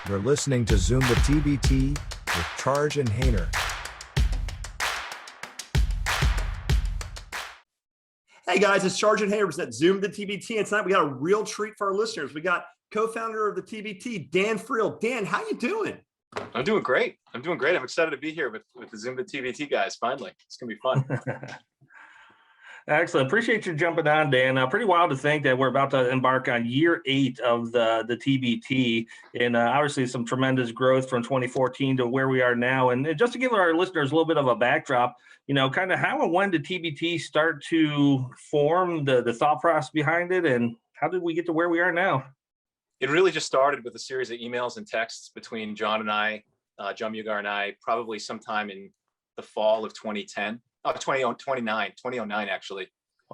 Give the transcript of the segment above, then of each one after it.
You're listening to Zoom the TBT with Charge and Hayner. Hey guys, it's Charge and Hayner at Zoom the TBT, and tonight we got a real treat for our listeners. We got co-founder of the TBT, Dan Friel. Dan, how you doing? I'm doing great. I'm excited to be here with the Zoom the TBT guys. Finally, it's gonna be fun. Excellent. Appreciate you jumping on, Dan. Pretty wild to think that we're about to embark on year 8 of the TBT, and obviously some tremendous growth from 2014 to where we are now. And just to give our listeners a little bit of a backdrop, kind of how and when did TBT start to form, the thought process behind it, and how did we get to where we are now? It really just started with a series of emails and texts between John and I, John Mugar and I, probably sometime in the fall of 2010. 2009 actually.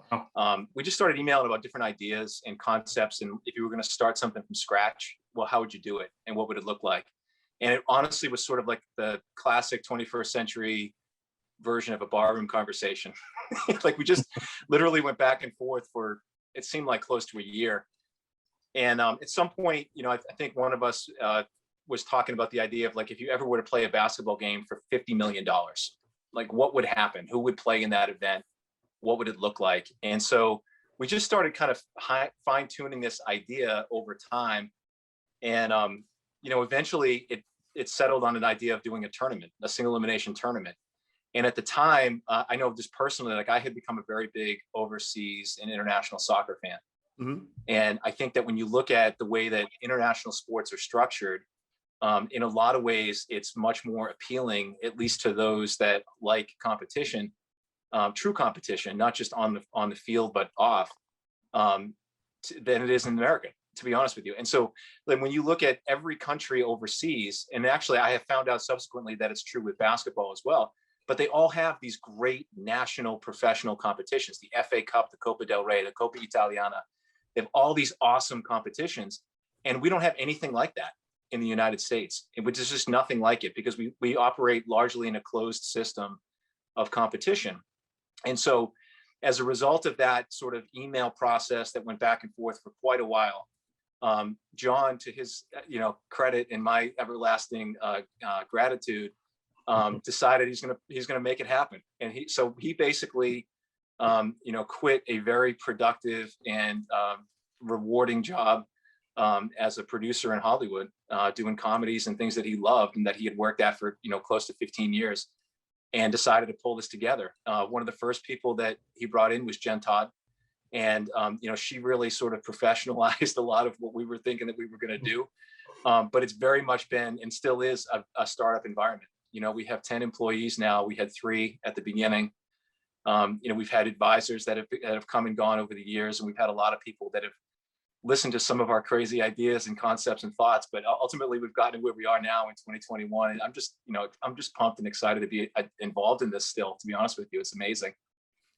Wow. We just started emailing about different ideas and concepts, and if you were going to start something from scratch, well, how would you do it and what would it look like? And it honestly was sort of like the classic 21st century version of a barroom conversation. Like we just literally went back and forth for, it seemed like close to a year. And at some point, I think one of us was talking about the idea of, like, if you ever were to play a basketball game for $50 million, like what would happen? Who would play in that event? What would it look like? And so we just started kind of fine tuning this idea over time. And, eventually it settled on an idea of doing a tournament, a single elimination tournament. And at the time, I know just personally, like I had become a very big overseas and international soccer fan. Mm-hmm. And I think that when you look at the way that international sports are structured, in a lot of ways, it's much more appealing, at least to those that like competition, true competition, not just on the field, but off, than it is in America, to be honest with you. And so then when you look at every country overseas, and actually I have found out subsequently that it's true with basketball as well, but they all have these great national professional competitions, the FA Cup, the Coppa del Rey, the Coppa Italiana. They have all these awesome competitions, and we don't have anything like that in the United States, which is just nothing like it, because we operate largely in a closed system of competition. And so as a result of that sort of email process that went back and forth for quite a while, John, to his credit and my everlasting gratitude, decided he's gonna make it happen. And he basically quit a very productive and rewarding job as a producer in Hollywood, doing comedies and things that he loved and that he had worked at for close to 15 years, and decided to pull this together. One of the first people that he brought in was Jen Todd, and she really sort of professionalized a lot of what we were thinking that we were going to do. But it's very much been and still is a startup environment. We have 10 employees now. We had 3 at the beginning. We've had advisors that have come and gone over the years, and we've had a lot of people that have listened to some of our crazy ideas and concepts and thoughts. But ultimately, we've gotten to where we are now in 2021, and I'm just pumped and excited to be involved in this still. To be honest with you, it's amazing.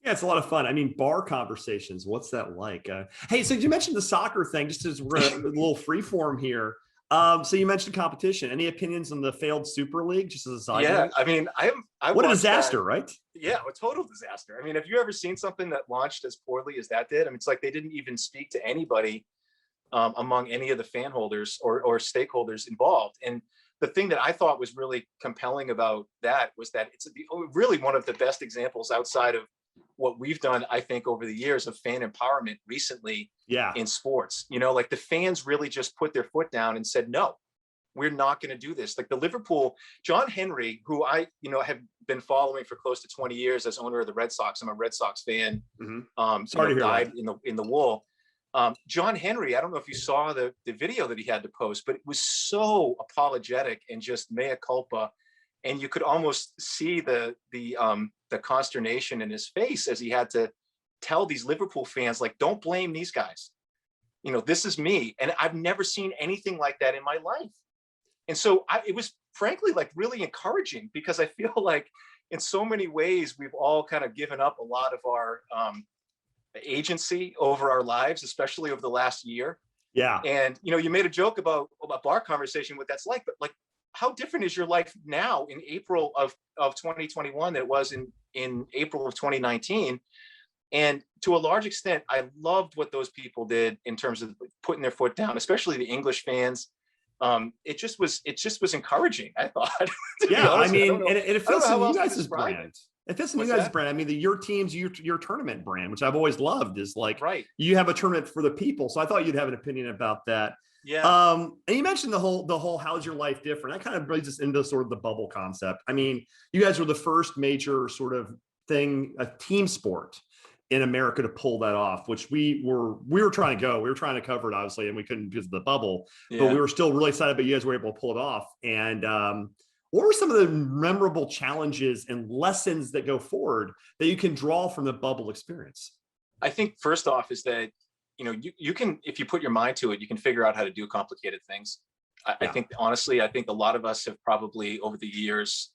Yeah, it's a lot of fun. I mean, bar conversations, what's that like? Hey, so you mentioned the soccer thing, just as we're a little free form here. So you mentioned competition. Any opinions on the failed Super League, just as a side note? I mean, what a disaster, right? Yeah, a total disaster. I mean, have you ever seen something that launched as poorly as that did? I mean, it's like they didn't even speak to anybody among any of the fan holders or stakeholders involved. And the thing that I thought was really compelling about that was that it's really one of the best examples outside of what we've done, I think, over the years of fan empowerment recently in sports. Like the fans really just put their foot down and said, no, we're not going to do this. Like the Liverpool, John Henry, who I, have been following for close to 20 years as owner of the Red Sox. I'm a Red Sox fan. Mm-hmm. Sorry to hear died that. in the wool. John Henry, I don't know if you saw the video that he had to post, but it was so apologetic and just mea culpa. And you could almost see the consternation in his face as he had to tell these Liverpool fans, like, don't blame these guys. This is me. And I've never seen anything like that in my life. And so it was frankly like really encouraging, because I feel like in so many ways, we've all kind of given up a lot of our agency over our lives, especially over the last year. Yeah. And, you made a joke about bar conversation, what that's like, but like, how different is your life now in April of 2021 than it was in April of 2019? And to a large extent, I loved what those people did in terms of putting their foot down, especially the English fans. it just was encouraging, I thought. To be Yeah, I honest, mean, don't know- and it I don't fits know how in you else to guys' describe brand. it. It fits in you What's guys' that? brand. I mean, your team's your tournament brand, which I've always loved, is like Right. you have a tournament for the people. So I thought you'd have an opinion about that. Yeah. And you mentioned the whole how's your life different? That kind of brings us into sort of the bubble concept. I mean, you guys were the first major sort of thing, a team sport in America to pull that off, which we were trying to go. We were trying to cover it, obviously, and we couldn't because of the bubble, but we Yeah. were still really excited, but you guys were able to pull it off. And what were some of the memorable challenges and lessons that go forward that you can draw from the bubble experience? I think first off is that, you can, if you put your mind to it, you can figure out how to do complicated things. I Yeah. think, honestly, I think a lot of us have probably over the years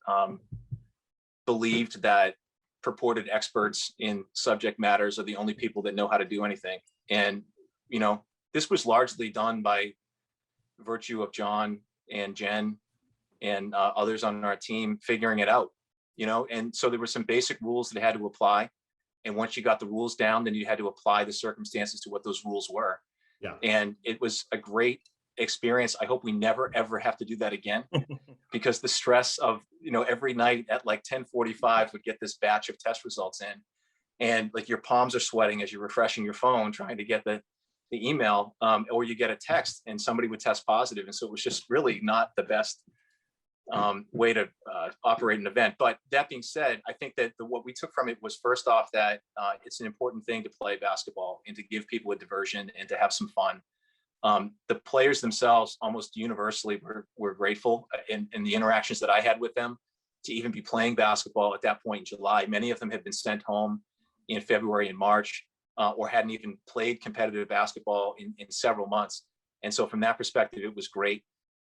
believed that purported experts in subject matters are the only people that know how to do anything. And, this was largely done by virtue of John and Jen and others on our team figuring it out, and so there were some basic rules that had to apply. And once you got the rules down, then you had to apply the circumstances to what those rules were. Yeah. And it was a great experience. I hope we never, ever have to do that again, because the stress of, every night at like 10:45 would get this batch of test results in. And like your palms are sweating as you're refreshing your phone, trying to get the email, or you get a text and somebody would test positive. And so it was just really not the best way to operate an event. But that being said, I think that what we took from it was, first off, that it's an important thing to play basketball and to give people a diversion and to have some fun. The players themselves almost universally were grateful in the interactions that I had with them to even be playing basketball at that point in July. Many of them had been sent home in February and March, or hadn't even played competitive basketball in several months. And so from that perspective, it was great.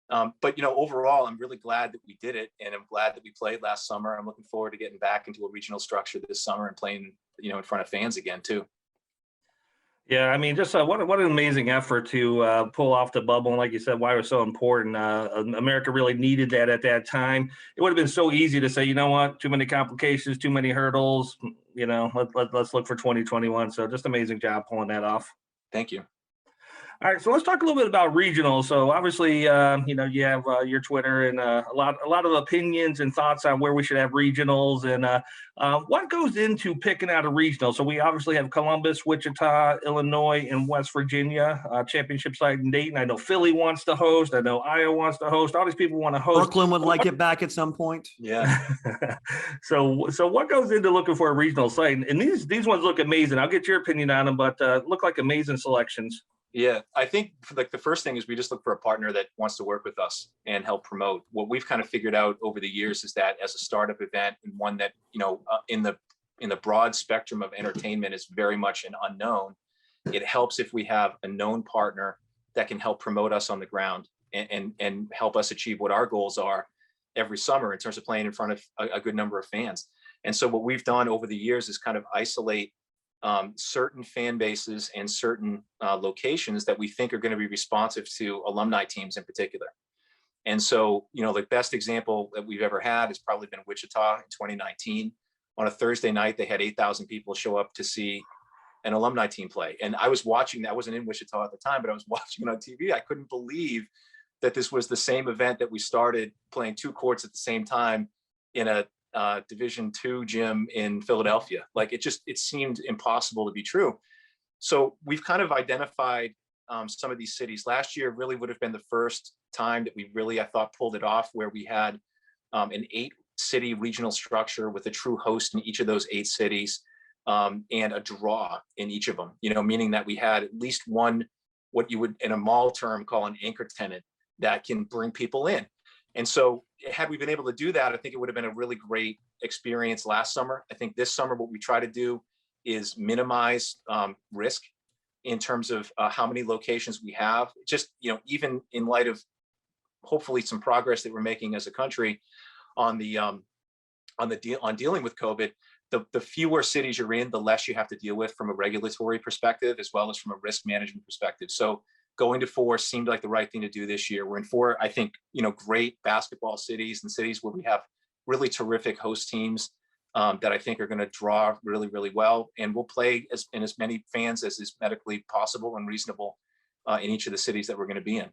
But overall, I'm really glad that we did it, and I'm glad that we played last summer. I'm looking forward to getting back into a regional structure this summer and playing, in front of fans again too. Yeah, I mean, just what an amazing effort to pull off the bubble, and like you said, why it was so important. America really needed that at that time. It would have been so easy to say, you know what, too many complications, too many hurdles. Let's look for 2021. So just amazing job pulling that off. Thank you. All right, so let's talk a little bit about regionals. So obviously, you have your Twitter and a lot of opinions and thoughts on where we should have regionals and what goes into picking out a regional. So we obviously have Columbus, Wichita, Illinois, and West Virginia championship site in Dayton. I know Philly wants to host. I know Iowa wants to host. All these people want to host. Brooklyn would like it back at some point. Yeah. So what goes into looking for a regional site? And these ones look amazing. I'll get your opinion on them, but look like amazing selections. Yeah, I think like the first thing is we just look for a partner that wants to work with us and help promote. What we've kind of figured out over the years is that as a startup event, and one that, in the broad spectrum of entertainment is very much an unknown, it helps if we have a known partner that can help promote us on the ground and help us achieve what our goals are every summer in terms of playing in front of a good number of fans. And so what we've done over the years is kind of isolate certain fan bases and certain locations that we think are going to be responsive to alumni teams in particular. And so, the best example that we've ever had has probably been Wichita in 2019. On a Thursday night, they had 8,000 people show up to see an alumni team play. And I was watching, I wasn't in Wichita at the time, but I was watching it on TV. I couldn't believe that this was the same event that we started playing two courts at the same time in a Division II gym in Philadelphia. Like it seemed impossible to be true. So we've kind of identified some of these cities. Last year really would have been the first time that we really, I thought, pulled it off, where we had an 8-city regional structure with a true host in each of those 8 cities, and a draw in each of them, meaning that we had at least one, what you would in a mall term call an anchor tenant that can bring people in. And so had we been able to do that, I think it would have been a really great experience last summer. I think this summer, what we try to do is minimize risk in terms of how many locations we have. Just, even in light of hopefully some progress that we're making as a country on dealing with COVID, the fewer cities you're in, the less you have to deal with from a regulatory perspective, as well as from a risk management perspective. So going to 4 seemed like the right thing to do this year. We're in 4, I think, great basketball cities and cities where we have really terrific host teams that I think are going to draw really, really well. And we'll play as many fans as is medically possible and reasonable in each of the cities that we're going to be in.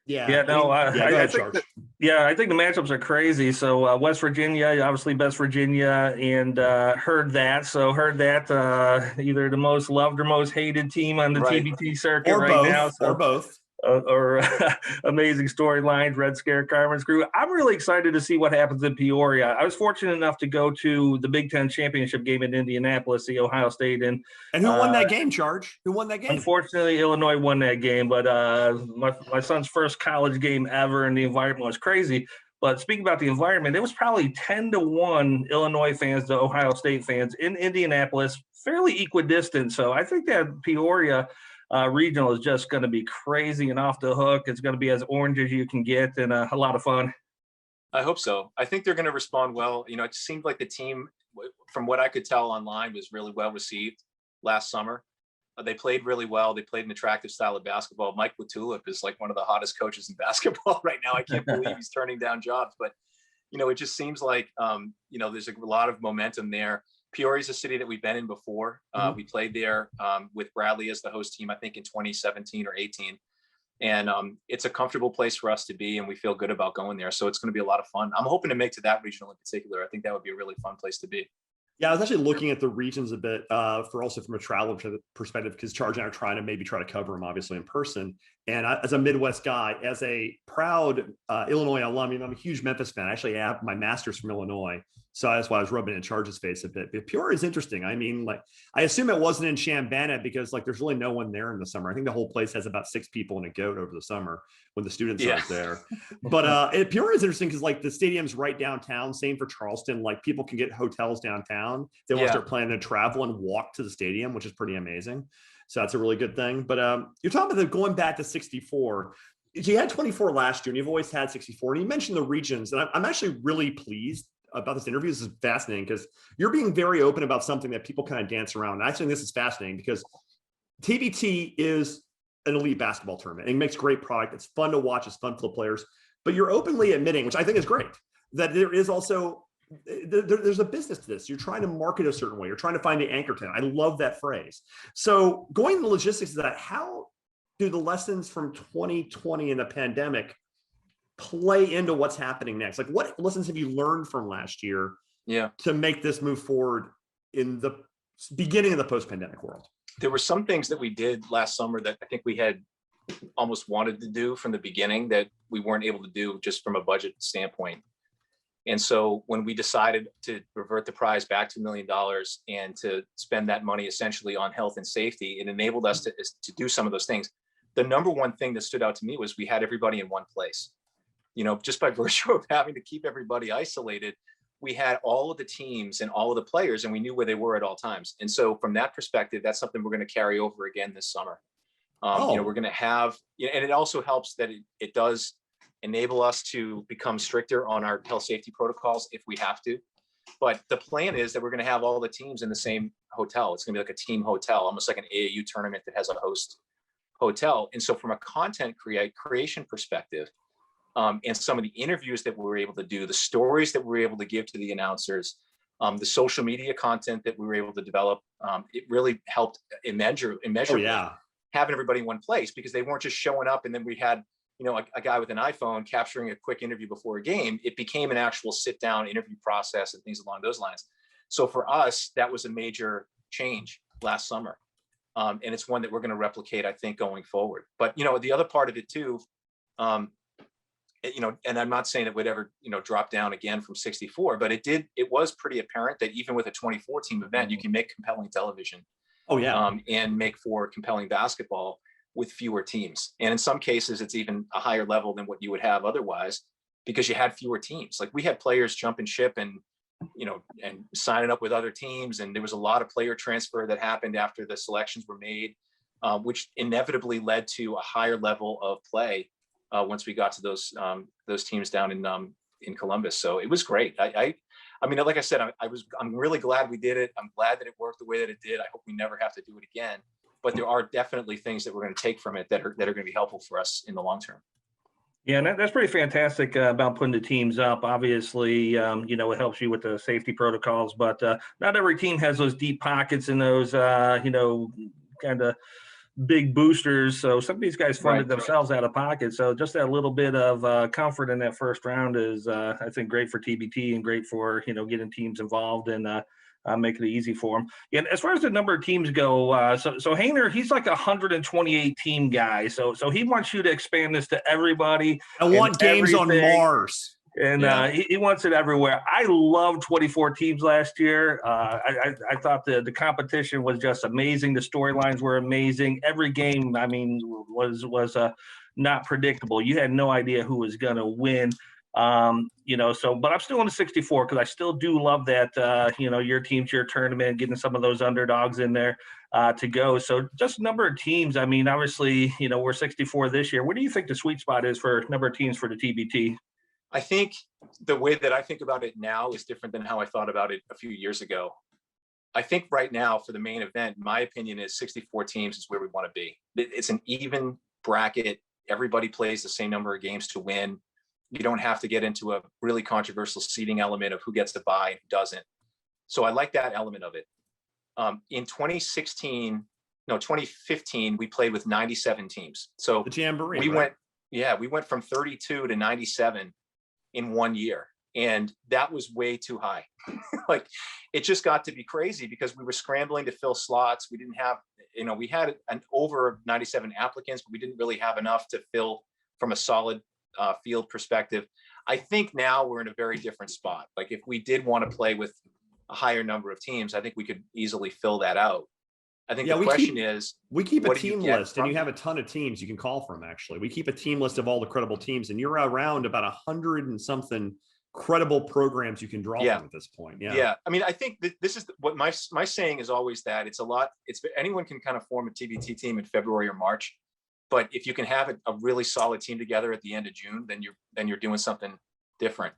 Yeah, no, go ahead, think Charge. I think the matchups are crazy. So West Virginia, obviously best Virginia, and heard that either the most loved or most hated team on the Right. TBT circuit Or right both, now. or both. Or amazing storylines, Red Scare, Carmen's Crew. I'm really excited to see what happens in Peoria. I was fortunate enough to go to the Big Ten championship game in Indianapolis, the Ohio State, and who won that game, Charge? Who won that game? Unfortunately, Illinois won that game, but my son's first college game ever, and the environment was crazy. But speaking about the environment, it was probably 10-1 Illinois fans to Ohio State fans in Indianapolis, fairly equidistant. So I think that Peoria regional is just going to be crazy and off the hook. It's going to be as orange as you can get, and a lot of fun. I hope so. I think they're going to respond well. It seemed like the team, from what I could tell online, was really well received last summer. They played really well. They played an attractive style of basketball. Mike Watulip is like one of the hottest coaches in basketball right now. I can't believe he's turning down jobs, but it just seems like there's a lot of momentum there. Peoria is a city that we've been in before. We played there with Bradley as the host team, I think in 2017 or 18. And it's a comfortable place for us to be, and we feel good about going there. So it's going to be a lot of fun. I'm hoping to make to that regional in particular. I think that would be a really fun place to be. Yeah, I was actually looking at the regions a bit from a travel perspective, because Charge and I are trying to try to cover them obviously in person. And as a Midwest guy, as a proud Illinois alum, I'm a huge Memphis fan. I actually have my master's from Illinois. So that's why I was rubbing in Charge's face a bit. But Peoria is interesting. I mean, I assume it wasn't in Chambana because there's really no one there in the summer. I think the whole place has about 6 people and a goat over the summer when the students aren't there. But Peoria is interesting because the stadium's right downtown. Same for Charleston. People can get hotels downtown. They want to start planning to travel and walk to the stadium, which is pretty amazing. So that's a really good thing. But you're talking about going back to 64. You had 24 last year, and you've always had 64. And you mentioned the regions, and I'm actually really pleased about this interview. This is fascinating because you're being very open about something that people kind of dance around. And I think this is fascinating because TBT is an elite basketball tournament. It makes great product. It's fun to watch. It's fun for the players. But you're openly admitting, which I think is great, that there is also there's a business to this. You're trying to market a certain way. You're trying to find the anchor tenant. I love that phrase. So going to the logistics of that, how do the lessons from 2020 and the pandemic play into what's happening next? What lessons have you learned from last year to make this move forward in the beginning of the post-pandemic world? There were some things that we did last summer that I think we had almost wanted to do from the beginning that we weren't able to do just from a budget standpoint. And so when we decided to revert the prize back to $1 million and to spend that money essentially on health and safety, it enabled us to do some of those things. The number one thing that stood out to me was we had everybody in one place. Just by virtue of having to keep everybody isolated, we had all of the teams and all of the players, and we knew where they were at all times. And so from that perspective, that's something we're going to carry over again this summer. We're going to have, and it also helps that it does enable us to become stricter on our health safety protocols if we have to. But the plan is that we're going to have all the teams in the same hotel. It's going to be like a team hotel, almost like an AAU tournament that has a host hotel. And so from a content creation perspective, and some of the interviews that we were able to do, the stories that we were able to give to the announcers, the social media content that we were able to develop, it really helped immeasurably having everybody in one place, because they weren't just showing up and then we had a guy with an iPhone capturing a quick interview before a game. It became an actual sit down interview process and things along those lines. So for us, that was a major change last summer. And it's one that we're going to replicate, I think, going forward. But, the other part of it too, and I'm not saying it would ever, drop down again from 64, but it was pretty apparent that even with a 24 team event, you can make compelling television. And make for compelling basketball with fewer teams. And in some cases, it's even a higher level than what you would have otherwise, because you had fewer teams. We had players jumping ship and signing up with other teams. And there was a lot of player transfer that happened after the selections were made, which inevitably led to a higher level of play once we got to those teams down in Columbus. So it was great. I mean, like I said, I'm really glad we did it. I'm glad that it worked the way that it did. I hope we never have to do it again. But there are definitely things that we're going to take from it that are going to be helpful for us in the long term. Yeah, and that's pretty fantastic about putting the teams up. Obviously, it helps you with the safety protocols, but not every team has those deep pockets and those, kind of big boosters. So some of these guys funded Right. themselves out of pocket. So just that little bit of comfort in that first round is, I think, great for TBT and great for, getting teams involved and making it easy for them. And as far as the number of teams go, so Hainer, he's like a 128 team guy. So he wants you to expand this to everybody. I want games on everything. Mars. And he wants it everywhere. I loved 24 teams last year. I thought the competition was just amazing. The storylines were amazing. Every game, I mean, was not predictable. You had no idea who was going to win. But I'm still in the 64 because I still do love that, your team's your tournament, getting some of those underdogs in there to go. So just number of teams. I mean, obviously, we're 64 this year. What do you think the sweet spot is for number of teams for the TBT? I think the way that I think about it now is different than how I thought about it a few years ago. I think right now for the main event, my opinion is 64 teams is where we want to be. It's an even bracket. Everybody plays the same number of games to win. You don't have to get into a really controversial seeding element of who gets to buy and who doesn't. So I like that element of it. In 2015, we played with 97 teams. So The Jamboree. we right? we went from 32 to 97 in 1 year. And that was way too high. Like, it just got to be crazy because we were scrambling to fill slots. We didn't have, we had an over 97 applicants, but we didn't really have enough to fill from a solid field perspective. I think now we're in a very different spot. Like, if we did want to play with a higher number of teams, I think we could easily fill that out. I think the question is, we keep a what do you team get list, and from you have a ton of teams you can call from. Actually, we keep a team list of all the credible teams, and you're around about 100 and something credible programs you can draw from at this point. Yeah. I mean, I think that this is what my saying is always that it's anyone can kind of form a TBT team in February or March, but if you can have a really solid team together at the end of June, then you're doing something different.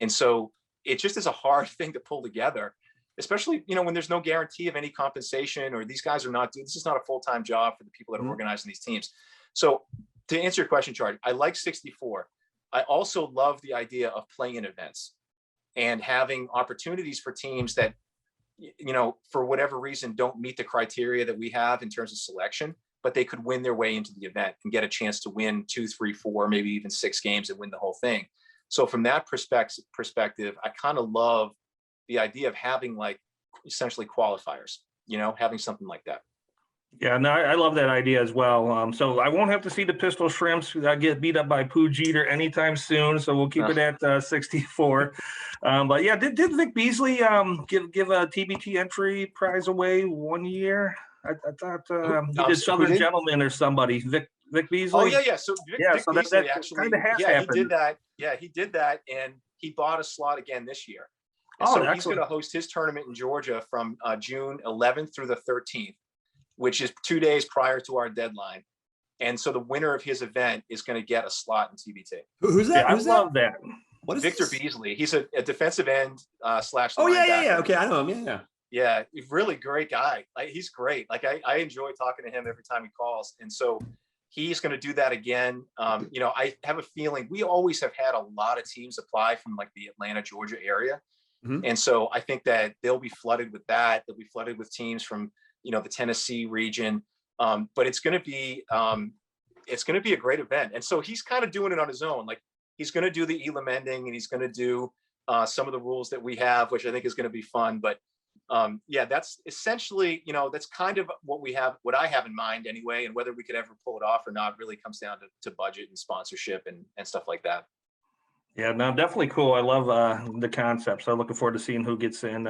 And so it just is a hard thing to pull together, especially, when there's no guarantee of any compensation, or these guys are not doing, this is not a full-time job for the people that are organizing these teams. So to answer your question, Charlie, I like 64. I also love the idea of play-in events and having opportunities for teams that, for whatever reason, don't meet the criteria that we have in terms of selection, but they could win their way into the event and get a chance to win 2, 3, 4, maybe even 6 games and win the whole thing. So from that perspective, I kind of love the idea of having, like, essentially qualifiers, having something like that. Yeah, no, I love that idea as well. So I won't have to see the Pistol Shrimps get beat up by Pooh Jeter anytime soon. So we'll keep it at 64. But yeah, did Vic Beasley give a TBT entry prize away 1 year? I thought he did Southern Gentleman or somebody. Vic Beasley. Oh yeah. So Vic so Beasley that actually, kind of has happened. he did that. Yeah, he did that, and he bought a slot again this year. And so he's going to host his tournament in Georgia from June 11th through the 13th. Which is 2 days prior to our deadline. And so the winner of his event is going to get a slot in TBT. Who's that? Yeah, I love that. What is Victor this? Beasley. He's a defensive end / linebacker. Oh, yeah. Okay, I know him. Yeah. Yeah, really great guy. Like, he's great. Like, I enjoy talking to him every time he calls. And so he's going to do that again. I have a feeling we always have had a lot of teams apply from, like, the Atlanta, Georgia area. Mm-hmm. And so I think that they'll be flooded with that. They'll be flooded with teams from, the Tennessee region, but it's going to be a great event. And so he's kind of doing it on his own. Like, he's going to do the Elam ending, and he's going to do some of the rules that we have, which I think is going to be fun. But that's essentially, that's kind of what I have in mind anyway. And whether we could ever pull it off or not really comes down to budget and sponsorship and stuff like that. Yeah, no, definitely cool. I love the concept. So looking forward to seeing who gets in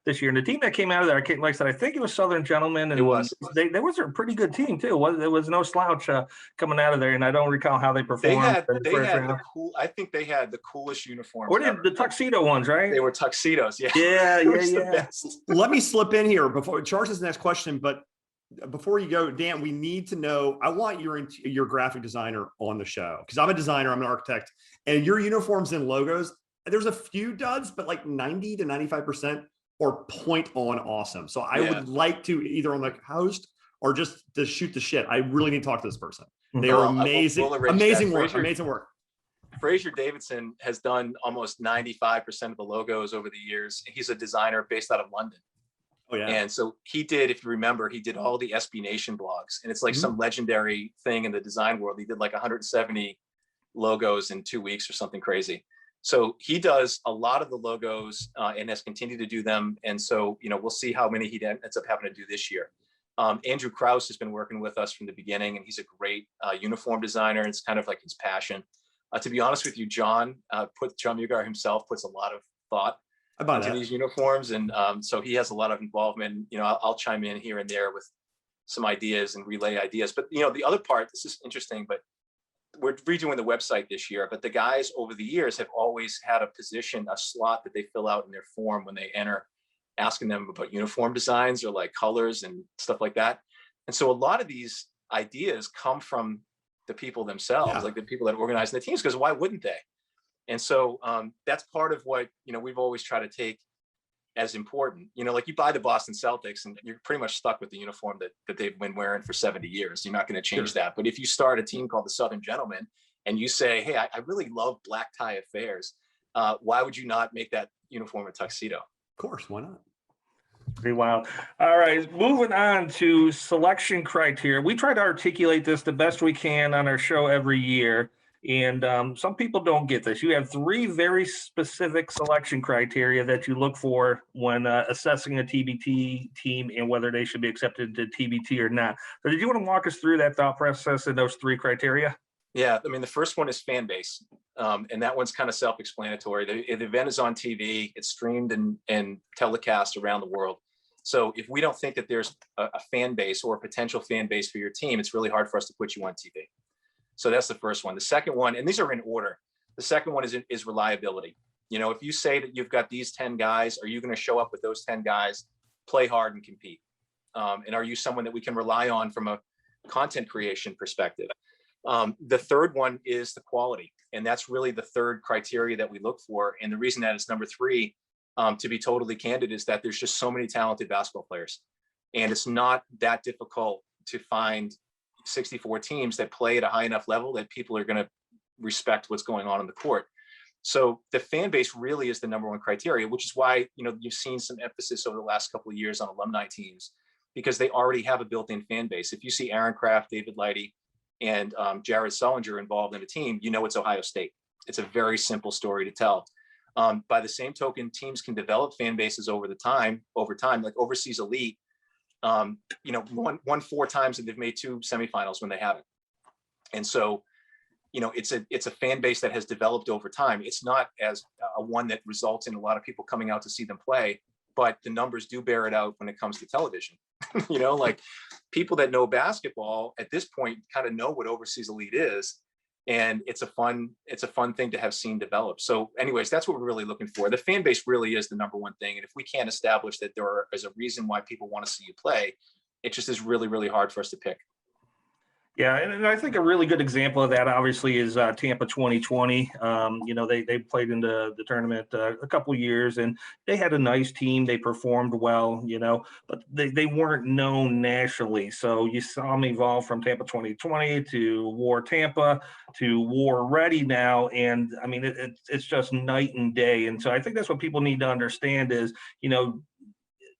this year. And the team that came out of there, like I said, I think it was Southern Gentlemen. And it was. They was a pretty good team too. There was no slouch coming out of there, and I don't recall how they performed. I think they had the coolest uniforms. Or the tuxedo ones, right? They were tuxedos. Yeah. Yeah. The best. Let me slip in here before Charles' next question, but before you go, Dan, we need to know, I want your graphic designer on the show, because I'm a designer, I'm an architect, and your uniforms and logos, there's a few duds, but like 90 to 95% are point on awesome. So I would like to either on the host or just to shoot the shit. I really need to talk to this person. They are amazing, amazing work. Fraser Davidson has done almost 95% of the logos over the years. He's a designer based out of London. Oh yeah. And so he did, if you remember, he did all the SB Nation blogs, and it's like some legendary thing in the design world. He did like 170 logos in 2 weeks or something crazy. So he does a lot of the logos and has continued to do them. And so, we'll see how many he ends up having to do this year. Andrew Krause has been working with us from the beginning, and he's a great uniform designer. It's kind of like his passion. To be honest with you, John Mugar himself puts a lot of thought into these uniforms. And so he has a lot of involvement. I'll chime in here and there with some ideas and relay ideas. But, the other part, this is interesting, but we're redoing the website this year, but the guys over the years have always had a slot that they fill out in their form when they enter, asking them about uniform designs or like colors and stuff like that. And so a lot of these ideas come from the people themselves, like the people that organize the teams, because why wouldn't they? And so that's part of what, we've always tried to take as important. Like you buy the Boston Celtics and you're pretty much stuck with the uniform that they've been wearing for 70 years. You're not going to change that. But if you start a team called the Southern Gentlemen and you say, hey, I really love black tie affairs, why would you not make that uniform a tuxedo? Of course, why not? Pretty wild. All right, moving on to selection criteria. We try to articulate this the best we can on our show every year. And some people don't get this. You have 3 very specific selection criteria that you look for when assessing a TBT team and whether they should be accepted to TBT or not. So did you want to walk us through that thought process and those 3 criteria? Yeah, I mean, the first one is fan base. And that one's kind of self-explanatory. The event is on TV, it's streamed and telecast around the world. So if we don't think that there's a fan base or a potential fan base for your team, it's really hard for us to put you on TV. So that's the first one. The second one, and these are in order. The second one is reliability. If you say that you've got these 10 guys, are you going to show up with those 10 guys, play hard and compete? And are you someone that we can rely on from a content creation perspective? The third one is the quality. And that's really the third criteria that we look for. And the reason that it's number 3, to be totally candid, is that there's just so many talented basketball players. And it's not that difficult to find 64 teams that play at a high enough level that people are going to respect what's going on the court. So the fan base really is the number 1 criteria, which is why, you've seen some emphasis over the last couple of years on alumni teams, because they already have a built-in fan base. If you see Aaron Kraft, David Lighty, and Jared Sullinger involved in a team, it's Ohio State. It's a very simple story to tell. By the same token, teams can develop fan bases over time, like Overseas Elite, won 4 times and they've made 2 semifinals when they haven't. And so, it's a fan base that has developed over time. It's not as a one that results in a lot of people coming out to see them play, but the numbers do bear it out when it comes to television. Like people that know basketball at this point kind of know what Overseas Elite is. And it's a fun thing to have seen develop. So anyways, that's what we're really looking for. The fan base really is the number 1 thing. And if we can't establish that there is a reason why people want to see you play, it just is really, really hard for us to pick. Yeah, and I think a really good example of that, obviously, is Tampa 2020. They played in the tournament a couple years, and they had a nice team. They performed well, but they weren't known nationally. So you saw them evolve from Tampa 2020 to War Tampa to War Ready now, and I mean it's just night and day. And so I think that's what people need to understand is,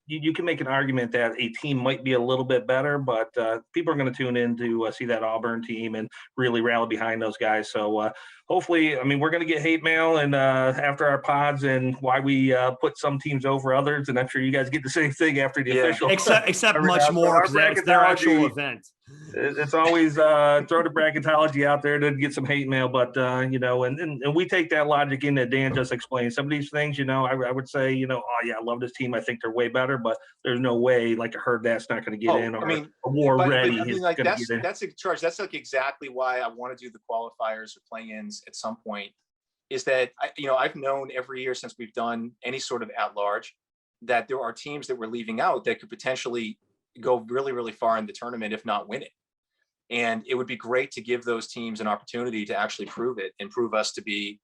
you can make an argument that a team might be a little bit better, but people are going to tune in to see that Auburn team and really rally behind those guys. So hopefully, we're going to get hate mail and after our pods and why we put some teams over others. And I'm sure you guys get the same thing after the official. Except much more because that's their actual event. It's always throw the bracketology out there to get some hate mail, but and we take that logic in that Dan just explained. Some of these things, I would say, oh yeah, I love this team. I think they're way better, but there's no way like a herd that's not going to get in, or a War Ready is going to get in. That's a charge. That's like exactly why I want to do the qualifiers or play-ins at some point. Is that I've known every year since we've done any sort of at-large that there are teams that we're leaving out that could potentially go really, really far in the tournament, if not win it. And it would be great to give those teams an opportunity to actually prove it and prove us to be,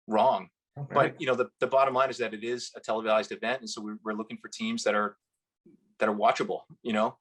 wrong. Okay. But, the bottom line is that it is a televised event. And so we're looking for teams that are watchable, No,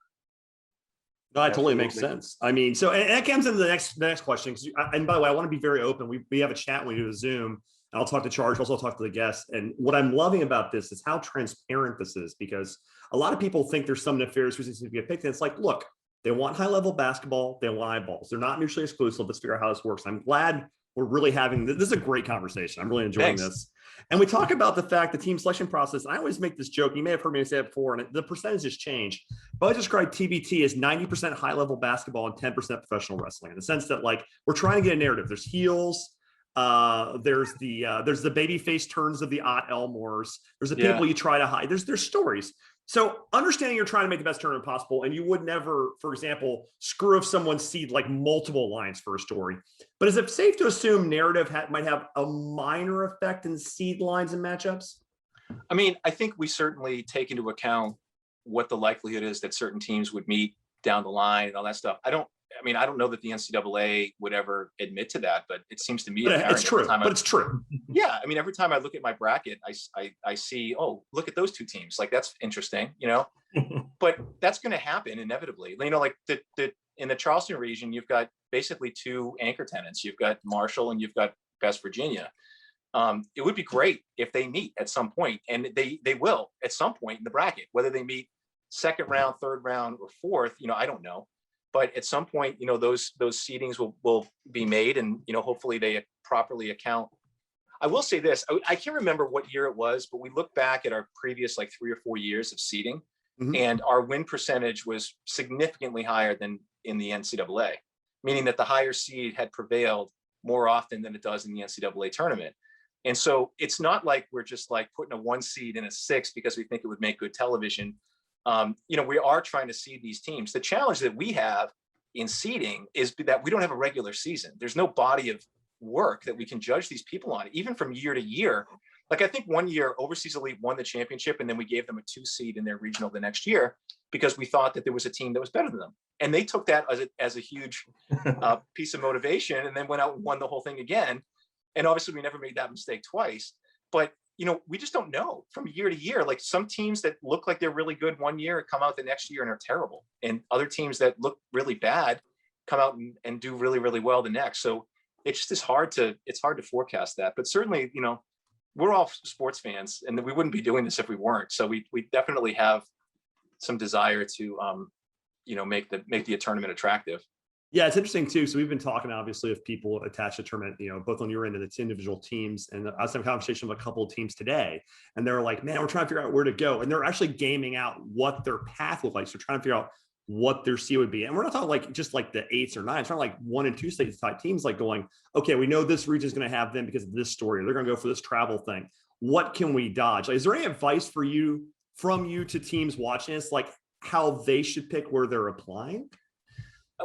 that totally makes sense. So and that comes into the next question. And by the way, I want to be very open. We have a chat when we do a Zoom. I'll talk to Charge, also talk to the guests. And what I'm loving about this is how transparent this is, because a lot of people think there's some nefarious reasons to get picked. And it's like, look, they want high level basketball, they want eyeballs. They're not mutually exclusive. Let's figure out how this works. I'm glad we're really having this is a great conversation. I'm really enjoying this. And we talk about the fact the team selection process. I always make this joke. You may have heard me say it before, and the percentages change. But I describe TBT as 90% high level basketball and 10% professional wrestling, in the sense that, like, we're trying to get a narrative. There's heels. There's the baby face turns of the Ott Elmores. There's the people you try to hide. There's stories. So understanding you're trying to make the best tournament possible, and you would never, for example, screw if someone's seed like multiple lines for a story. But is it safe to assume narrative might have a minor effect in seed lines and matchups? I mean, I think we certainly take into account what the likelihood is that certain teams would meet down the line and all that stuff. I don't know that the NCAA would ever admit to that, but it seems to me it's true. But it's true. Yeah, I mean, every time I look at my bracket, I see, oh, look at those two teams. Like, that's interesting, you know. But that's going to happen inevitably. You know, like in the Charleston region, you've got basically two anchor tenants. You've got Marshall and you've got West Virginia. It would be great if they meet at some point, and they will at some point in the bracket. Whether they meet second round, third round, or fourth, you know, I don't know. But at some point, you know, those seedings will be made, and, you know, hopefully they properly account. I will say this: I can't remember what year it was, but we look back at our previous like 3 or 4 years of seeding, and our win percentage was significantly higher than in the NCAA, meaning that the higher seed had prevailed more often than it does in the NCAA tournament. And so it's not like we're just like putting a 1 seed in a 6 because we think it would make good television. You know, we are trying to seed these teams. The challenge that we have in seeding is that we don't have a regular season. There's no body of work that we can judge these people on, even from year to year. Like, I think one year Overseas Elite won the championship, and then we gave them a 2 seed in their regional the next year because we thought that there was a team that was better than them. And they took that as a huge piece of motivation, and then went out and won the whole thing again. And obviously we never made that mistake twice. But, you know, we just don't know from year to year. Like, some teams that look like they're really good one year come out the next year and are terrible. And other teams that look really bad come out and do really, really well the next. So it's just hard to forecast that. But certainly, you know, we're all sports fans, and we wouldn't be doing this if we weren't. So we definitely have some desire to, you know, make the tournament attractive. Yeah, it's interesting too. So we've been talking, obviously, of people attached to tournament, you know, both on your end and its individual teams. And I was having a conversation with a couple of teams today, and they were like, man, we're trying to figure out where to go. And they're actually gaming out what their path look like. So trying to figure out what their C would be. And we're not talking like just like the 8s or 9s, it's not like 1 and 2 state type teams, like going, okay, we know this region is going to have them because of this story, or they're going to go for this travel thing. What can we dodge? Like, is there any advice from you to teams watching this, like how they should pick where they're applying?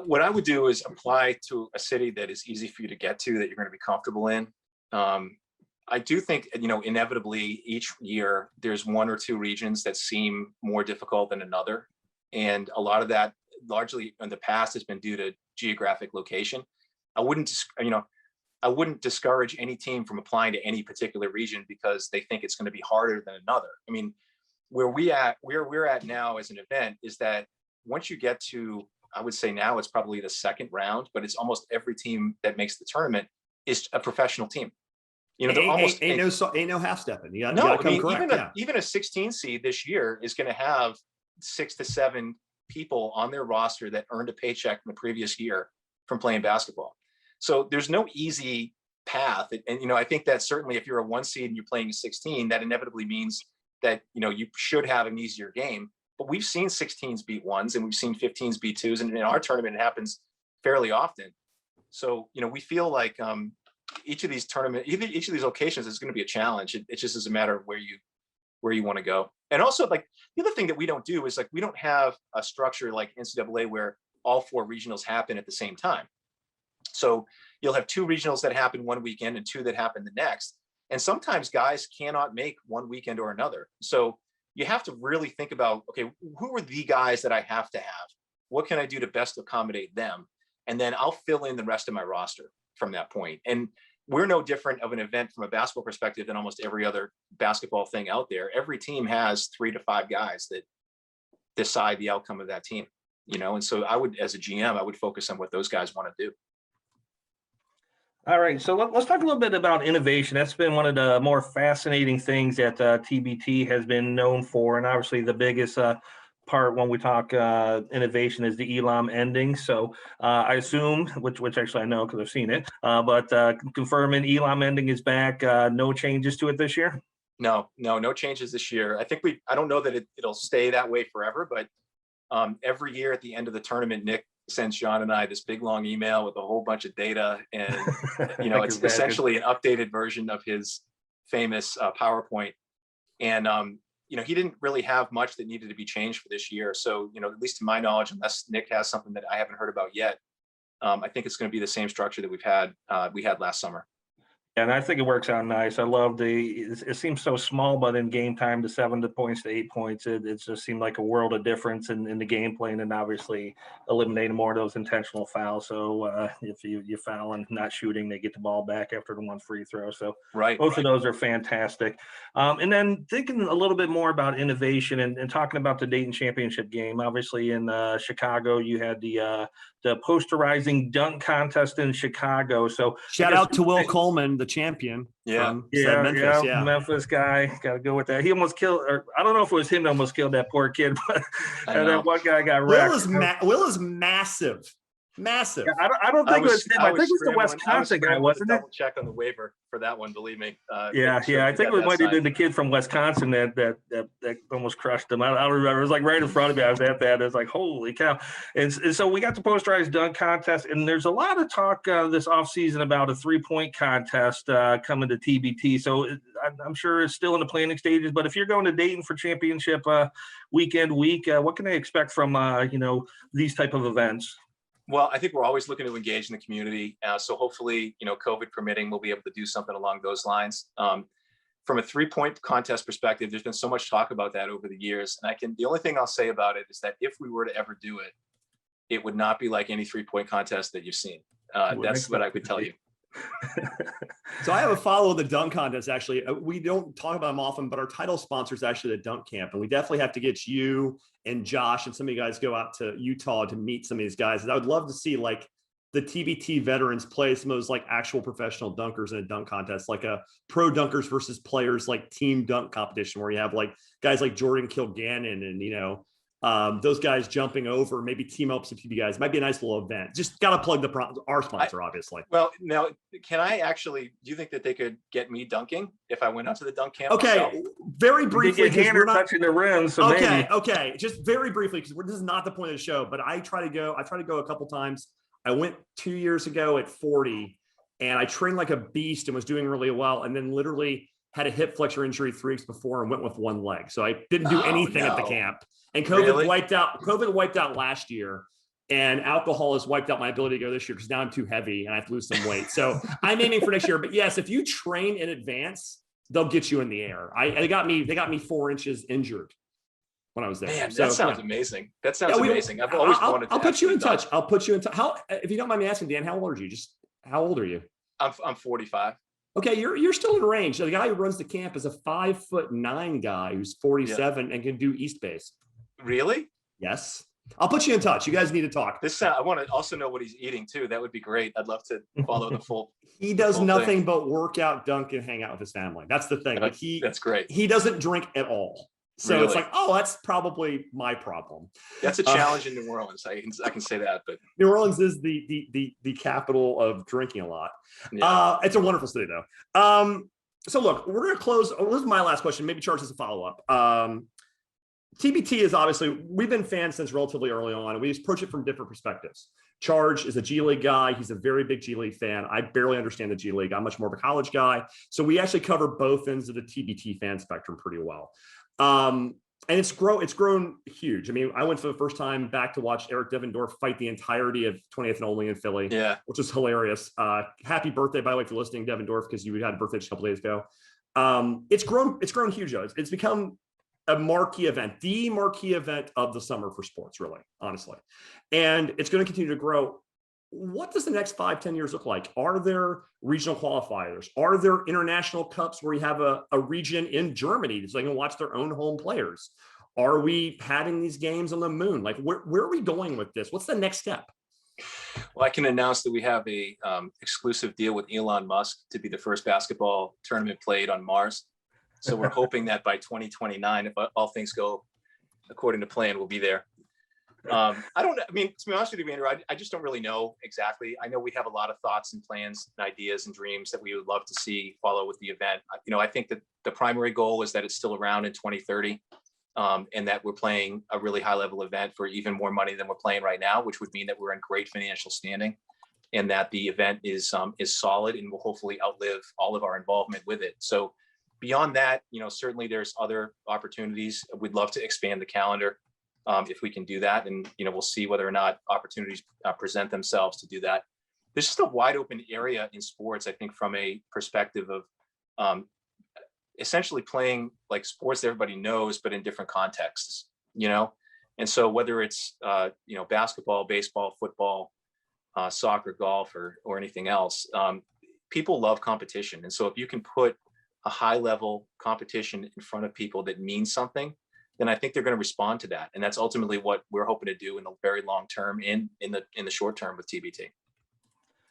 What I would do is apply to a city that is easy for you to get to, that you're going to be comfortable in. I do think, you know, inevitably each year there's 1 or 2 regions that seem more difficult than another. And a lot of that largely in the past has been due to geographic location. I wouldn't discourage any team from applying to any particular region because they think it's going to be harder than another. I mean, where we're at now as an event is that once you get to, I would say now it's probably the second round, but it's almost every team that makes the tournament is a professional team. You know, they're almost ain't no half stepping. You no, gotta I mean, correct. even a 16 seed this year is going to have 6 to 7 people on their roster that earned a paycheck in the previous year from playing basketball. So there's no easy path. And you know, I think that certainly if you're a 1 seed and you're playing a 16, that inevitably means that, you know, you should have an easier game. But we've seen 16s beat 1s, and we've seen 15s beat 2s, and in our tournament it happens fairly often. So, you know, we feel like each of these locations is going to be a challenge. It just is a matter of where you want to go. And also, like, the other thing that we don't do is, like, we don't have a structure like NCAA where all 4 regionals happen at the same time. So you'll have 2 regionals that happen one weekend and 2 that happen the next. And sometimes guys cannot make one weekend or another. So you have to really think about, okay, who are the guys that I have to have? What can I do to best accommodate them? And then I'll fill in the rest of my roster from that point. And we're no different of an event from a basketball perspective than almost every other basketball thing out there. Every team has 3 to 5 guys that decide the outcome of that team, you know? And so I would, as a GM, I would focus on what those guys want to do. All right, so let's talk a little bit about innovation. That's been one of the more fascinating things that TBT has been known for, and obviously the biggest part when we talk innovation is the ELAM ending. So I assume, which actually I know because I've seen it, but confirming ELAM ending is back. No changes to it this year. No changes this year. I don't know that it'll stay that way forever, but every year at the end of the tournament, Nick sends John and I this big long email with a whole bunch of data, and it's essentially an updated version of his famous PowerPoint. And he didn't really have much that needed to be changed for this year. So at least to my knowledge, unless Nick has something that I haven't heard about yet, I think it's going to be the same structure that we had last summer. And I think it works out nice. I love it seems so small, but in game time, the 7 points to 8 points, it just seemed like a world of difference in the game plan, and obviously eliminating more of those intentional fouls. So if you foul and not shooting, they get the ball back after the one free throw. So both of those are fantastic. And then thinking a little bit more about innovation and talking about the Dayton championship game, obviously in Chicago, you had the posterizing dunk contest in Chicago. So shout out to Will Coleman, the champion. Memphis, Memphis guy. Got to go with that. He almost killed, or I don't know if it was him that almost killed that poor kid, but that one guy got wrecked. Will is massive. Massive. Yeah, I don't think it was him. I think it was the Wisconsin guy, wasn't it? Double check on the waiver for that one. Believe me. I think it might have been the kid from Wisconsin that almost crushed him. I don't remember. It was like right in front of me. I was that bad. It was like, holy cow! And so we got the posterized dunk contest, and there's a lot of talk this offseason about a 3-point contest coming to TBT. So I'm sure it's still in the planning stages. But if you're going to Dayton for championship week, what can they expect from these type of events? Well, I think we're always looking to engage in the community. So hopefully, COVID permitting, we'll be able to do something along those lines. From a 3-point contest perspective, there's been so much talk about that over the years. And the only thing I'll say about it is that if we were to ever do it, it would not be like any 3-point contest that you've seen. That's what I could tell you. So I have a follow the dunk contest. Actually, we don't talk about them often, but our title sponsor is actually the dunk camp, and we definitely have to get you and Josh and some of you guys go out to Utah to meet some of these guys. And I would love to see like the TBT veterans play some of those like actual professional dunkers in a dunk contest, like a pro dunkers versus players, like team dunk competition where you have like guys like Jordan Kilgannon and those guys jumping over, maybe team up some TV guys. Might be a nice little event. Just got to plug our sponsor, obviously. Well, now, do you think that they could get me dunking if I went out to the dunk camp? Okay, myself? Very briefly. We're not touching the rim. So okay. Just very briefly, because this is not the point of the show, but I try to go a couple times. I went 2 years ago at 40, and I trained like a beast and was doing really well, and then literally had a hip flexor injury 3 weeks before and went with one leg. So I didn't do anything at the camp. And COVID wiped out last year, and alcohol has wiped out my ability to go this year because now I'm too heavy and I have to lose some weight. So I'm aiming for next year. But yes, if you train in advance, they'll get you in the air. They got me 4 inches injured when I was there. Man, that sounds amazing. That sounds amazing. I've always wanted to. I'll put you in touch. How, if you don't mind me asking, Dan, how old are you? How old are you? I'm 45. Okay, you're still in range. The guy who runs the camp is a 5'9" guy who's 47 and can do East base. Really? Yes. I'll put you in touch. You guys need to talk. I want to also know what he's eating too. That would be great. I'd love to follow the full. He does nothing but work out, dunk, and hang out with his family. That's the thing. That's great. He doesn't drink at all. So It's like, that's probably my problem. That's a challenge in New Orleans. I can say that, but New Orleans is the capital of drinking a lot. Yeah. It's a wonderful city though. So look, we're going to close. This is my last question. Maybe Charles has a follow-up. TBT is obviously, we've been fans since relatively early on, and we approach it from different perspectives. Charge is a G League guy. He's a very big G League fan. I barely understand the G League. I'm much more of a college guy. So we actually cover both ends of the TBT fan spectrum pretty well. And it's grown huge. I mean, I went for the first time back to watch Eric Devendorf fight the entirety of 20th and Only in Philly, which is hilarious. Happy birthday, by the way, for listening, Devendorf, because you had a birthday just a couple days ago. It's grown huge, though. It's become a marquee event, the marquee event of the summer for sports, really, honestly. And it's going to continue to grow. What does the next 5-10 years look like? Are there regional qualifiers? Are there international cups where you have a region in Germany so they can watch their own home players? Are we having these games on the moon? Like, where are we going with this? What's the next step? Well, I can announce that we have a exclusive deal with Elon Musk to be the first basketball tournament played on Mars. So we're hoping that by 2029, if all things go according to plan, we'll be there. I mean, to be honest with you, Andrew, I just don't really know exactly. I know we have a lot of thoughts and plans and ideas and dreams that we would love to see follow with the event. I think that the primary goal is that it's still around in 2030, and that we're playing a really high level event for even more money than we're playing right now, which would mean that we're in great financial standing, and that the event is solid and will hopefully outlive all of our involvement with it. So beyond that, certainly there's other opportunities. We'd love to expand the calendar. If we can do that, and we'll see whether or not opportunities present themselves to do that. There's just a wide open area in sports, I think, from a perspective of essentially playing like sports that everybody knows, but in different contexts, And so whether it's basketball, baseball, football, soccer, golf, or anything else, people love competition. And so if you can put a high level competition in front of people that means something, then I think they're going to respond to that. And that's ultimately what we're hoping to do in the very long term and in the short term with TBT.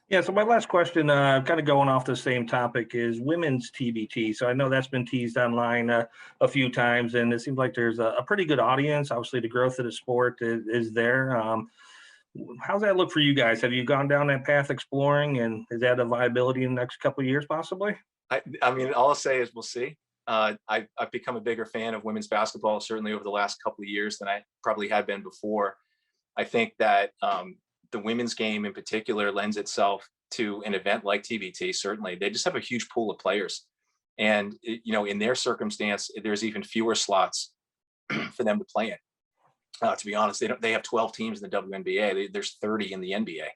Yeah, so my last question, kind of going off the same topic, is women's TBT. So I know that's been teased online a few times, and it seems like there's a pretty good audience. Obviously, the growth of the sport is there. How's that look for you guys? Have you gone down that path exploring, and is that a viability in the next couple of years, possibly? I mean, all I'll say is we'll see. I've become a bigger fan of women's basketball, certainly over the last couple of years than I probably had been before. I think that the women's game in particular lends itself to an event like TBT. Certainly, they just have a huge pool of players, and in their circumstance, there's even fewer slots for them to play in. To be honest, they have 12 teams in the WNBA. There's 30 in the NBA.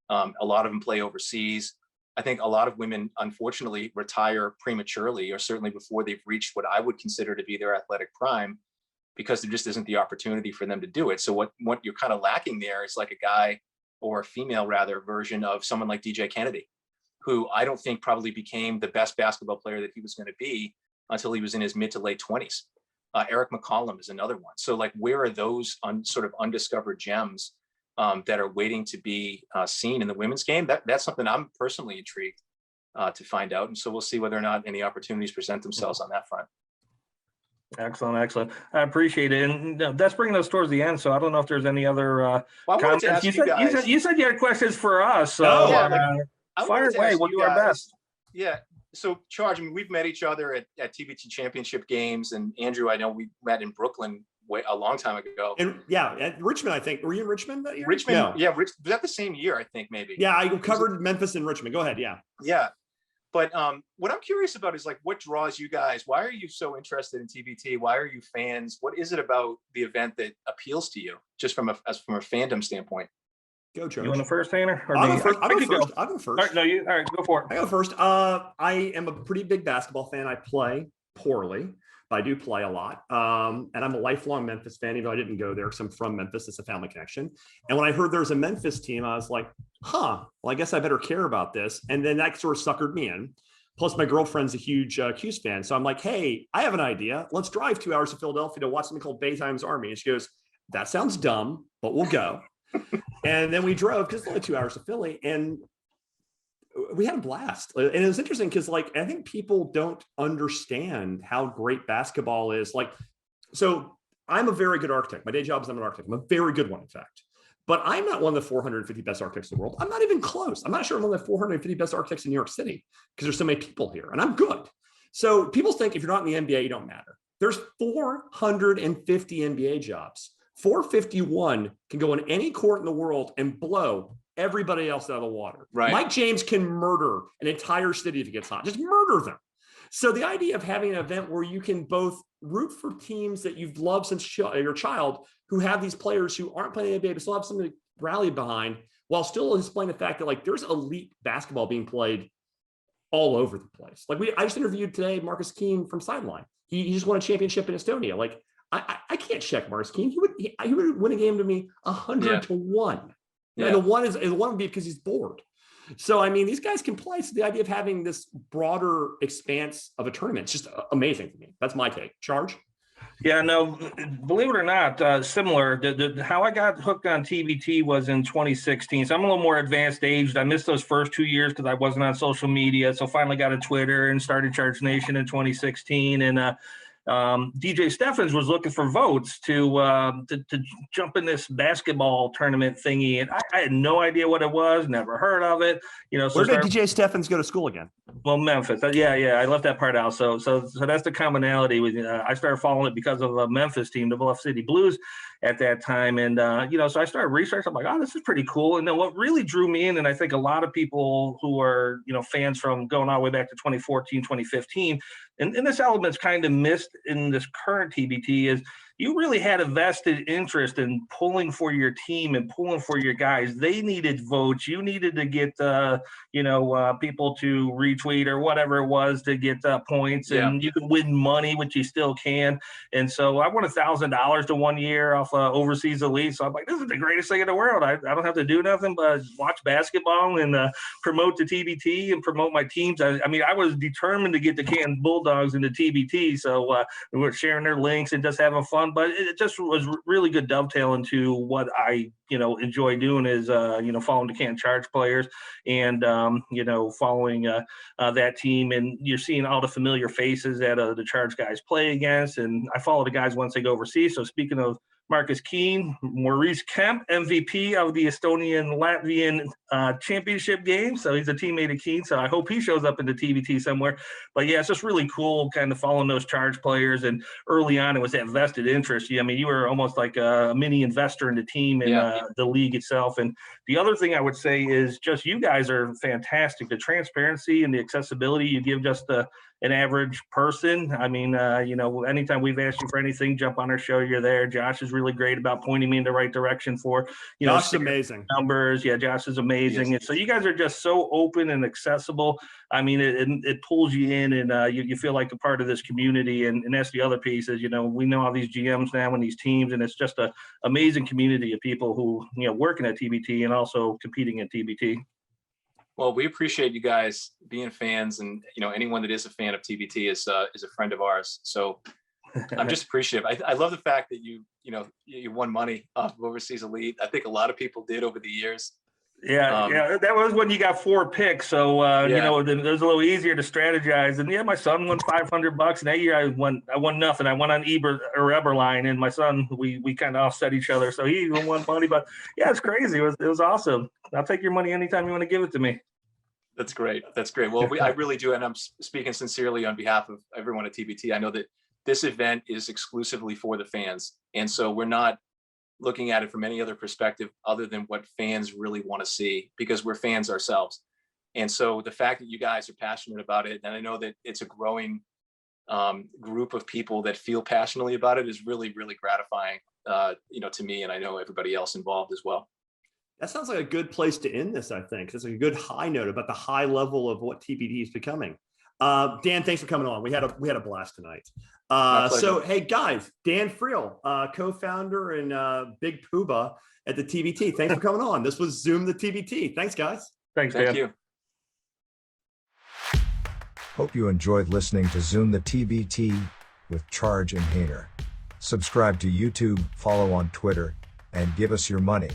A lot of them play overseas. I think a lot of women, unfortunately, retire prematurely, or certainly before they've reached what I would consider to be their athletic prime, because there just isn't the opportunity for them to do it. So what you're kind of lacking there is like a guy, or a female rather, version of someone like DJ Kennedy, who I don't think probably became the best basketball player that he was going to be until he was in his mid to late 20s. Eric McCollum is another one. So like, where are those sort of undiscovered gems that are waiting to be seen in the women's game? That's something I'm personally intrigued to find out. And so we'll see whether or not any opportunities present themselves on that front. Excellent. I appreciate it. And that's bringing us towards the end. So I don't know if there's any other comments. You said you had questions for us. So fire away. We'll do our best. Yeah. So Charge, I mean, we've met each other at TBT championship games. And Andrew, I know we met in Brooklyn a long time ago. And at Richmond, I think. Were you in Richmond that year? Richmond, no. Yeah. Was that the same year, I think, maybe? Yeah, I covered Memphis and Richmond. Go ahead, yeah. Yeah. But what I'm curious about is like, what draws you guys? Why are you so interested in TBT? Why are you fans? What is it about the event that appeals to you, just from a fandom standpoint? Go, Charge. You want the first, Tanner? I'll go first. All right, go for it. I go first. I am a pretty big basketball fan. I play poorly, but I do play a lot. And I'm a lifelong Memphis fan, even though I didn't go there because I'm from Memphis. It's a family connection. And when I heard there's a Memphis team, I was like, well, I guess I better care about this. And then that sort of suckered me in. Plus, my girlfriend's a huge Cuse fan. So I'm like, hey, I have an idea. Let's drive 2 hours to Philadelphia to watch something called Baytime's Army. And she goes, that sounds dumb, but we'll go. And then we drove, because it's only 2 hours to Philly, and we had a blast. And it was interesting because, like, I think people don't understand how great basketball is. Like, so I'm a very good architect. My day job is I'm an architect. I'm a very good one, in fact. But I'm not one of the 450 best architects in the world. I'm not even close. I'm not sure I'm one of the 450 best architects in New York City, because there's so many people here, and I'm good. So people think if you're not in the NBA, you don't matter. There's 450 NBA jobs. 451 can go in any court in the world and blow everybody else out of the water. Right. Mike James can murder an entire city if he gets hot. Just murder them. So the idea of having an event where you can both root for teams that you've loved since your child, who have these players who aren't playing NBA, but still have something to rally behind, while still displaying the fact that, like, there's elite basketball being played all over the place. Like, I just interviewed today Marcus Keene from Sideline. He just won a championship in Estonia. Like, I can't check Marcus Keene. He would win a game to me 100 to 1. Yeah. And the one would be because he's bored. So, I mean, these guys can play. So the idea of having this broader expanse of a tournament is just amazing to me. That's my take. Charge? Yeah, no, believe it or not, similar. How I got hooked on TBT was in 2016. So I'm a little more advanced aged. I missed those first 2 years because I wasn't on social media. So finally got a Twitter and started Charge Nation in 2016. And DJ Steffens was looking for votes to jump in this basketball tournament thingy, and I had no idea what it was, never heard of it. So where did DJ Steffens go to school again? Well, Memphis. Yeah, I left that part out. So that's the commonality. With I started following it because of a Memphis team, the Bluff City Blues, at that time, and so I started researching. I'm like, oh, this is pretty cool. And then what really drew me in, and I think a lot of people who are fans from going all the way back to 2014, 2015, and this element's kind of missed in this current TBT, is you really had a vested interest in pulling for your team and pulling for your guys. They needed votes. You needed to get, people to retweet or whatever it was to get points, and you can win money, which you still can. And so I won $1,000 to 1 year off Overseas Elite. So I'm like, this is the greatest thing in the world. I don't have to do nothing but watch basketball and promote the TBT and promote my teams. I was determined to get the Canton Bulldogs into TBT. So we were sharing their links and just having fun. But it just was really good dovetailing to what I, enjoy doing is, following the Canton Charge players and, following that team. And you're seeing all the familiar faces that the Charge guys play against. And I follow the guys once they go overseas. So speaking of Marcus Keene, Maurice Kemp, MVP of the Estonian-Latvian championship game. So he's a teammate of Keene. So I hope he shows up in the TBT somewhere. But yeah, it's just really cool kind of following those Charge players. And early on, it was that vested interest. You were almost like a mini investor in the team and the league itself. And the other thing I would say is just you guys are fantastic. The transparency and the accessibility you give just an average person. Anytime we've asked you for anything, jump on our show, you're there. Josh is really great about pointing me in the right direction for, Josh is amazing. Numbers. Yeah, Josh is amazing. Yes. And so you guys are just so open and accessible. It pulls you in and you feel like a part of this community. And that's the other piece is, we know all these GMs now and these teams, and it's just an amazing community of people who, working at TBT and also competing at TBT. Well, we appreciate you guys being fans, and anyone that is a fan of TBT is a friend of ours. So I'm just appreciative. I love the fact that you won money off of Overseas Elite. I think a lot of people did over the years. Yeah, that was when you got 4 picks. So it was a little easier to strategize. And my son won $500, and that year I won nothing. I won on Eberline, and my son we kind of offset each other. So he even won money, but yeah, it's crazy. It was awesome. I'll take your money anytime you want to give it to me. That's great. Well, I really do, and I'm speaking sincerely on behalf of everyone at TBT. I know that this event is exclusively for the fans, and so we're not looking at it from any other perspective other than what fans really want to see, because we're fans ourselves. And so the fact that you guys are passionate about it, and I know that it's a growing group of people that feel passionately about it, is really, really gratifying, to me, and I know everybody else involved as well. That sounds like a good place to end this, I think. It's like a good high note about the high level of what TBT is becoming. Dan, thanks for coming on. We had a blast tonight. So, hey guys, Dan Friel, co-founder and Big Poobah at the TBT. Thanks for coming on. This was Zoom the TBT. Thanks, guys. Thanks, Dan. Thank you. Hope you enjoyed listening to Zoom the TBT with Charge and Hater. Subscribe to YouTube, follow on Twitter, and give us your money.